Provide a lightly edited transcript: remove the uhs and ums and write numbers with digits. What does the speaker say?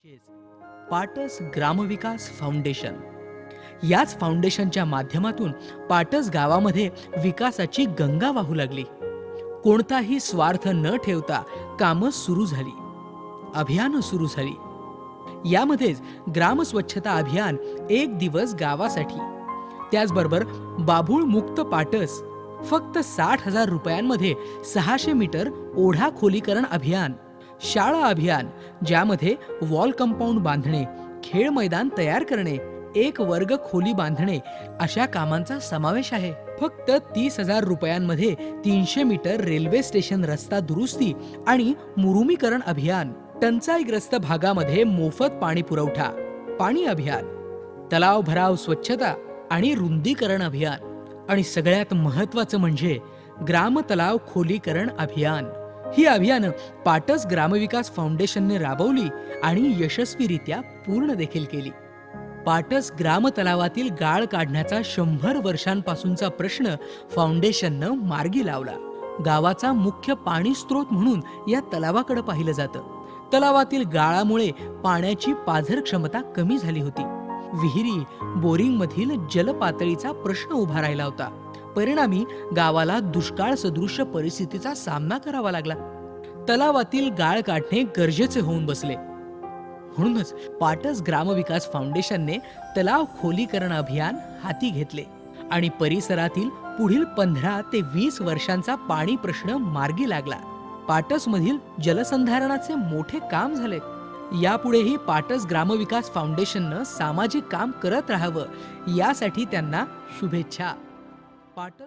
पाटस ग्रामविकास फाउंडेशन. याच फाउंडेशनच्या माध्यमातून पाटस गावामध्ये विकासाची गंगा वाहू लागली. कोणताही स्वार्थ न ठेवता कामं सुरू झाली, अभियानं सुरू झाली. यामध्येच ग्राम स्वच्छता अभियान एक दिवस गावासाठी, त्याचबरोबर बाभूळ मुक्त पाटस फक्त 60,000 रुपयांमध्ये 600 मीटर ओढा खोलीकरण अभियान, शाळा अभियान ज्यामध्ये वॉल कंपाऊंड बांधणे, खेळ मैदान तयार करणे, एक वर्ग खोली बांधणे अशा कामांचा समावेश आहे. फक्त 30,000 रुपयांमध्ये 300 मीटर रेल्वे स्टेशन रस्ता दुरुस्ती आणि मुरुमीकरण अभियान, टंचाईग्रस्त भागामध्ये मोफत पाणी पुरवठा, पाणी अभियान, तलाव भराव स्वच्छता आणि रुंदीकरण अभियान आणि सगळ्यात महत्त्वाचं म्हणजे ग्राम तलाव खोलीकरण अभियान. ही अभियानं पाटस ग्रामविकास फाउंडेशनने राबवली आणि यशस्वीरित्या पूर्ण देखील केली. पाटस ग्राम तलावातील गाळ काढण्याचा 100 वर्षांपासूनचा प्रश्न फाउंडेशननं मार्गी लावला. गावाचा मुख्य पाणी स्रोत म्हणून या तलावाकडे पाहिलं जातं. तलावातील गाळामुळे पाण्याची पाझर क्षमता कमी झाली होती. विहिरी, बोरिंग मधील जलपातळीचा प्रश्न उभा राहिला होता. परिणामी गावाला दुष्काळ सदृश परिस्थितीचा सामना करावा लागला. तलावातील गाळ काढणे गरजेचे होऊन बसले. म्हणूनच पाटस ग्रामविकास फाउंडेशनने तलाव खोलीकरण अभियान हाती घेतले आणि परिसरातील पुढील 15 ते 20 वर्षांचा पाणी प्रश्न मार्गी लागला. पाटसमधील जलसंधारणाचे मोठे काम झाले. यापुढेही पाटस ग्रामविकास फाउंडेशननं सामाजिक काम करत राहावं यासाठी त्यांना शुभेच्छा. पाटस